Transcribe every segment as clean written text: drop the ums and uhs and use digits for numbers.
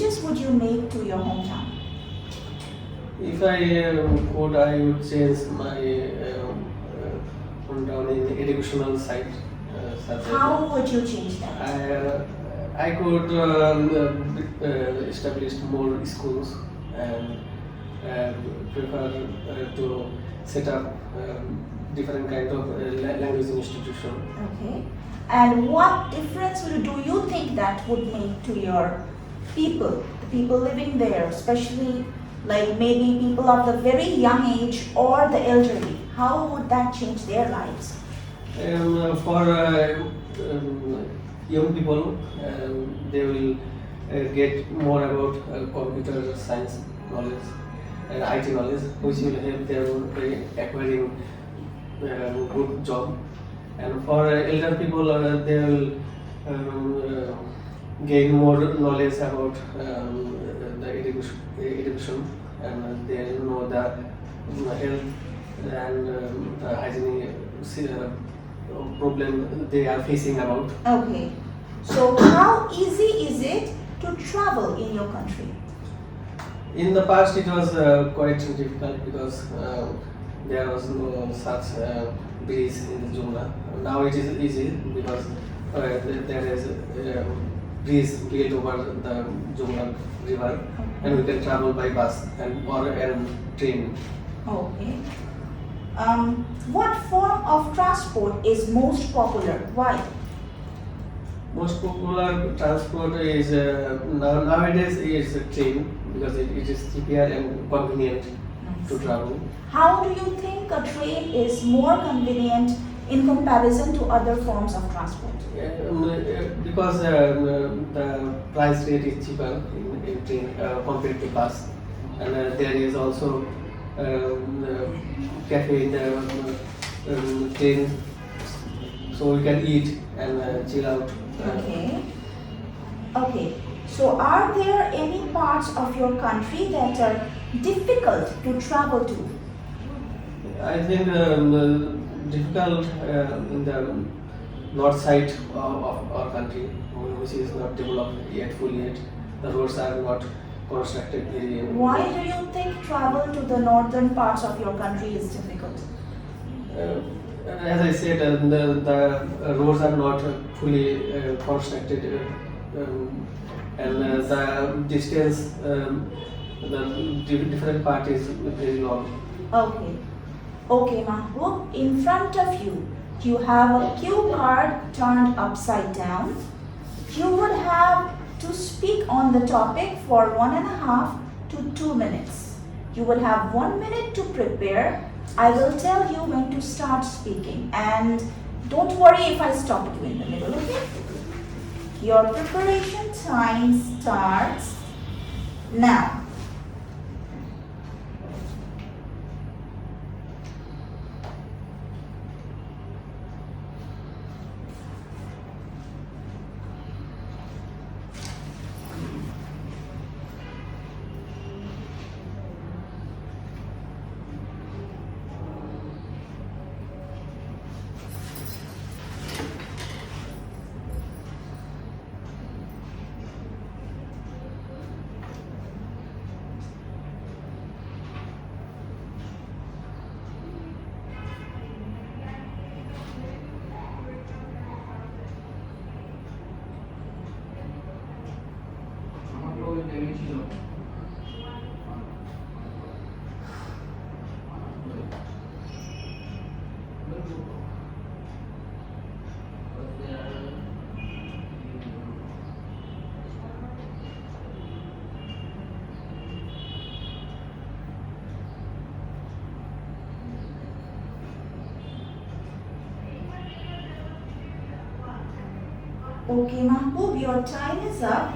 changes would you make to your hometown? If I could, I would change my hometown in educational side. Such How would you change that? I could establish more schools and prefer to set up different kind of language institution. Okay. And what difference do you think that would make to your people, the people living there, especially like maybe people of the very young age or the elderly? How would that change their lives? For young people, they will get more about computer science knowledge and IT knowledge, which will help them acquiring good job. And for elder people, they will gain more knowledge about the education, and they know the health and the hygiene problem they are facing about. Okay. So how easy is it to travel in your country? In the past, it was quite difficult because there was no such bridge in the Jumla. Now it is easy because there is bridge built over the Jumla river, and we can travel by bus and train. Okay. What form of transport is most popular? Why? Most popular transport is nowadays is a train because it is cheaper and convenient to travel. How do you think a train is more convenient in comparison to other forms of transport? Because the price rate is cheaper in train compared to bus, and there is also cafe in the train, so we can eat and chill out. Okay. Okay. So are there any parts of your country that are difficult to travel to? I think difficult in the north side of our country, which is not developed yet fully yet. The roads are not constructed very. Why do you think travel to the northern parts of your country is difficult? As I said, the roads are not fully constructed, and the distance, the different part is very long. Okay. Okay, Mahbub, in front of you, you have a cue card turned upside down. You would have to speak on the topic for 1.5 to 2 minutes. You will have 1 minute to prepare. I will tell you when to start speaking, and don't worry if I stop you in the middle, okay? Your preparation time starts now. Okay, Mahbub, your time is up.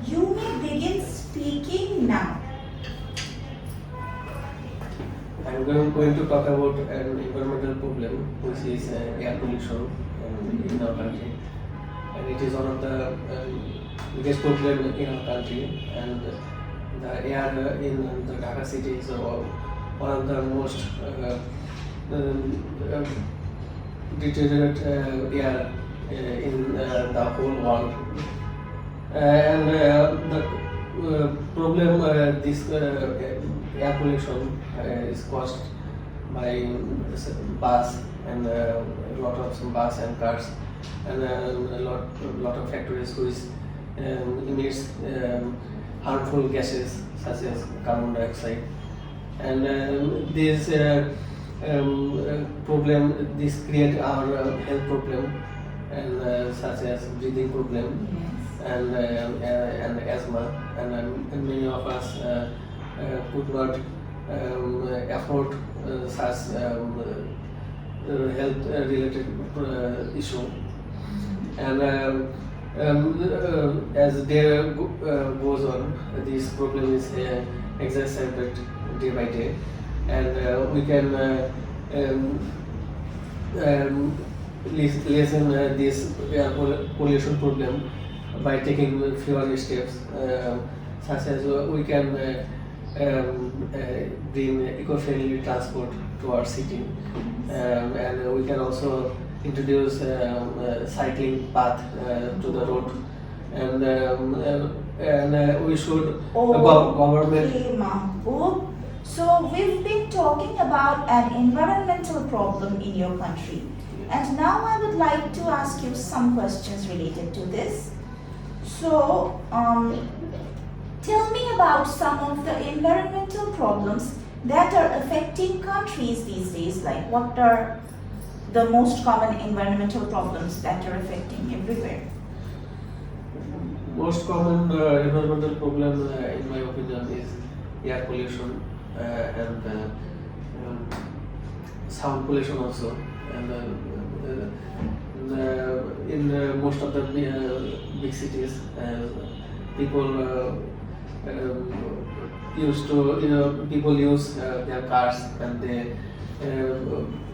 You may begin speaking now. I'm going to talk about an environmental problem, which is air pollution in our country, and it is one of the biggest problem in our country. And the air in the Dhaka city is one of the most deteriorated air in the whole world. And the problem, this air pollution is caused by bus and a lot of bus and cars, and a lot of factories which emits harmful gases such as carbon dioxide. And this problem, this create our health problem, and such as breathing problem. Yes. And asthma, and many of us could not afford such health related issue. And as day goes on, this problem is exacerbated day by day, and we can lessen this pollution problem by taking fewer steps, such as we can bring eco-friendly transport to our city, and we can also introduce cycling path to the road, and we should government. Okay, Mahbub. So we've been talking about an environmental problem in your country, and now I would like to ask you some questions related to this. So, tell me about some of the environmental problems that are affecting countries these days. Like, what are the most common environmental problems that are affecting everywhere? Most common environmental problem, in my opinion, is air pollution and sound pollution also. And in most of the big cities, people people use their cars, and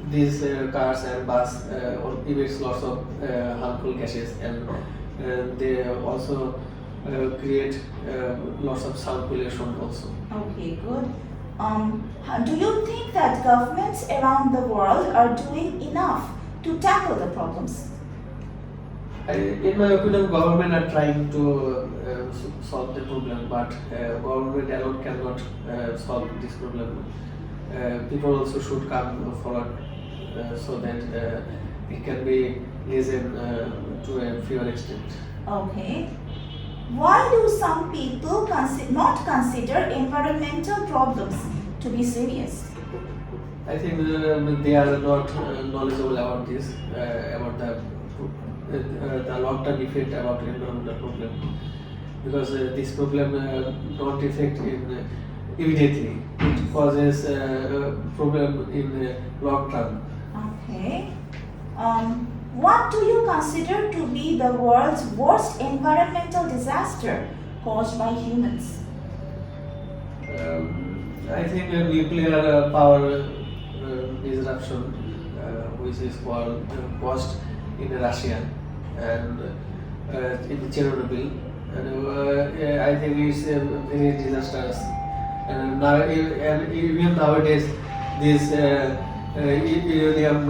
these cars and bus emits lots of harmful gases, and they also create lots of sound pollution also. Okay, good. Do you think that governments around the world are doing enough to tackle the problems? In my opinion, government are trying to solve the problem, but government alone cannot solve this problem. People also should come forward so that it can be lessened to a fewer extent. Okay. Why do some people not consider environmental problems to be serious? I think they are not knowledgeable about this, about the long-term effect about environmental problem. because this problem don't affect in immediately. It causes problem in long term. Okay. What do you consider to be the world's worst environmental disaster caused by humans? I think nuclear power disruption, which is caused in Russia and in Chernobyl, and I think it's very disastrous. And now, and even nowadays, this uranium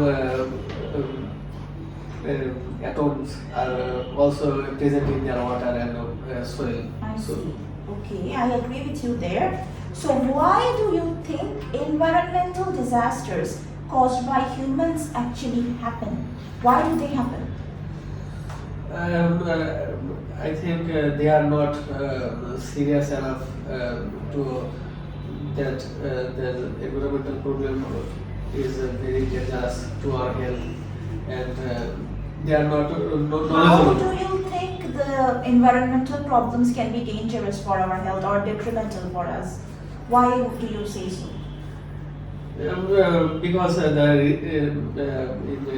atoms are also present in their water and soil. I see. Okay, I agree with you there. So why do you think environmental disasters caused by humans actually happen? Why do they happen? I think they are not serious enough to that the environmental problem is very dangerous to our health, and they are not How knowledgeable. do you think the environmental problems can be dangerous for our health or detrimental for us? Why do you say so? Because in the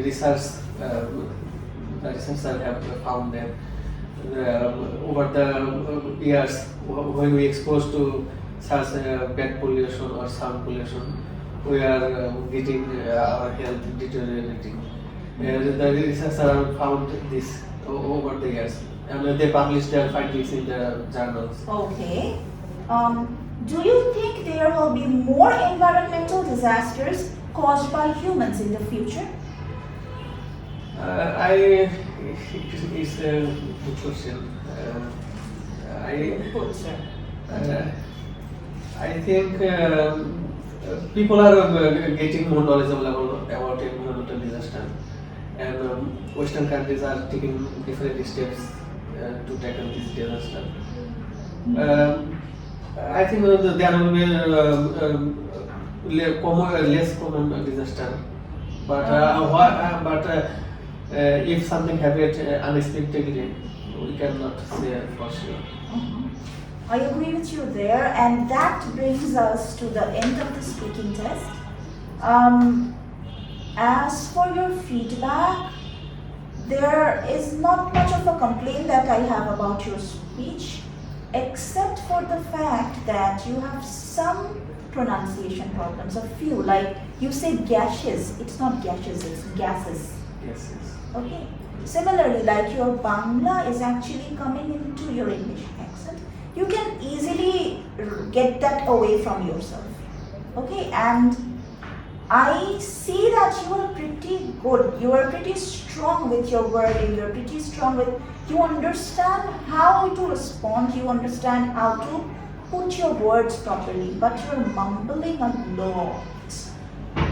research, the researchers have found that over the years, when we exposed to such bad pollution or sound pollution, we are getting our health deteriorating. The researchers have found this over the years, and they published their findings in the journals. Okay. Do you think there will be more environmental disasters caused by humans in the future? It's a good question. Good, sir. I think people are getting more knowledgeable about environmental disaster, and Western countries are taking different steps to tackle this disaster. I think there will be less common disaster, but if something happens unexpectedly, we cannot say for sure. I agree with you there, and that brings us to the end of the speaking test. As for your feedback, there is not much of a complaint that I have about your speech, except for the fact that you have some pronunciation problems, a few, like you say gaseous, it's not gaseous, it's gases. Yes. Okay. Similarly, like your Bangla is actually coming into your English accent. You can easily get that away from yourself. Okay, and I see that you are pretty good. You are pretty strong with your wording. You are pretty strong with, you understand how to respond. You understand how to put your words properly. But you're mumbling a lot.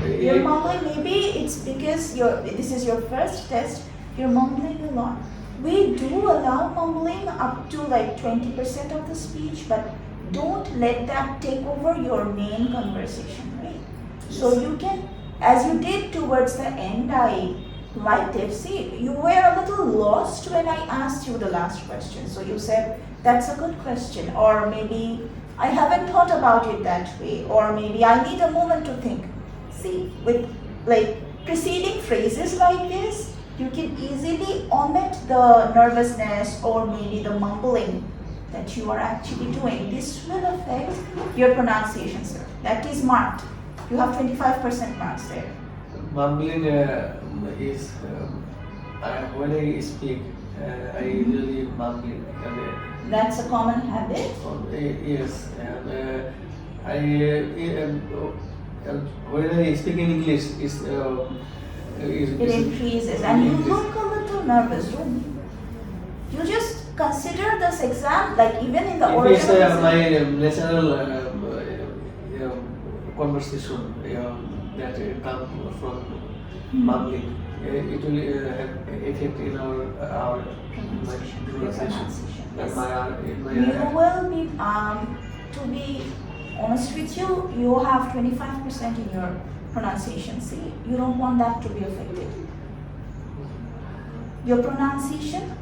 You're mumbling. Maybe it's because this is your first test. You're mumbling a lot. We do allow mumbling up to like 20% of the speech, but don't let that take over your main conversation, right? Yes. So you can, as you did towards the end, I liked it. See, you were a little lost when I asked you the last question. So you said, that's a good question, or maybe I haven't thought about it that way, or maybe I need a moment to think. See, with like preceding phrases like this, you can easily omit the nervousness or maybe the mumbling that you are actually doing. This will affect your pronunciation, sir. That is marked. You have 25% marks there. Mumbling is when I speak, I usually mumbling. That's a common habit. Yes, and when I speak in English, it increases, and you look a little nervous. You just consider this exam like even in the It is original. my natural conversation that comes from mumbling. It will have effect in our pronunciation. You will be to be honest with you, you have 25% in your pronunciation. See, you don't want that to be affected. Your pronunciation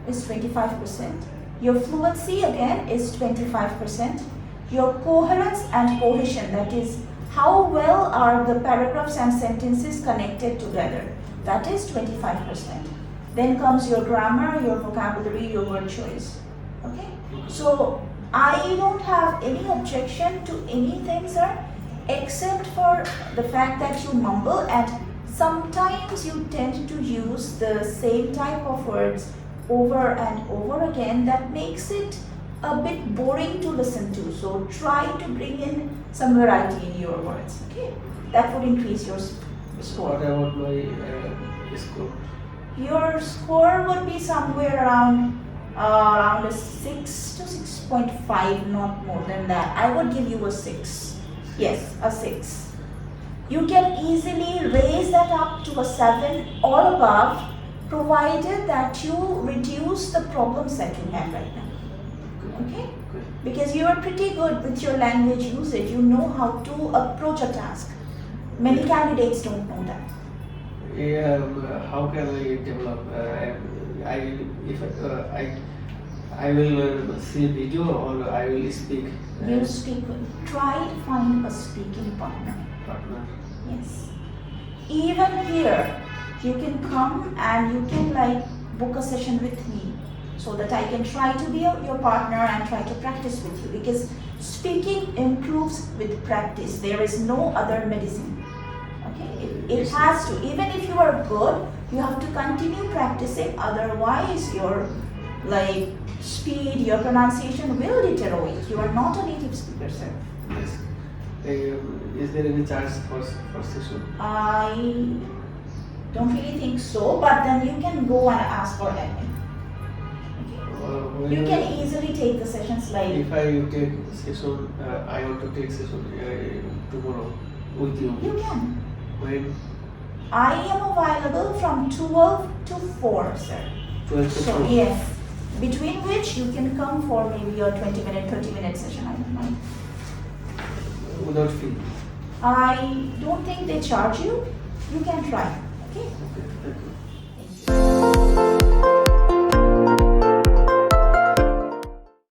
is 25%. Your fluency again is 25%. Your coherence and cohesion, that is how well are the paragraphs and sentences connected together, that is 25%. Then comes your grammar, your vocabulary, your word choice. Okay? So I don't have any objection to anything, sir, except for the fact that you mumble and sometimes you tend to use the same type of words over and over again. That makes it a bit boring to listen to. So try to bring in some variety in your words. Okay? That would increase your score. What about my score? Your score would be somewhere around a 6 to 6.5, not more than that. I would give you a 6. Yes, a 6. You can easily raise that up to a 7 or above, provided that you reduce the problems that you have right now. Okay? Because you are pretty good with your language usage. You know how to approach a task. Many candidates don't know that. Yeah, how can I develop? I will see video or I will speak. You speak. Try to find a speaking partner. Yes. Even here, you can come and you can book a session with me, so that I can try to be your partner and try to practice with you, because speaking improves with practice. There is no other medicine. Okay, it has to. Even if you are good, you have to continue practicing. Otherwise, your speed, your pronunciation will deteriorate. You are not a native speaker, sir. Yes. Is there any chance for session? I don't really think so, but then you can go and ask for admin. You can easily take the sessions If I take session, I want to take session tomorrow with you. You can. When? I am available from 12 to 4, sir. 12 to 4? So, yes. Between which you can come for maybe a 20-minute, 30-minute session, I don't mind. Without fee? I don't think they charge you. You can try. Okay? Okay, thank you.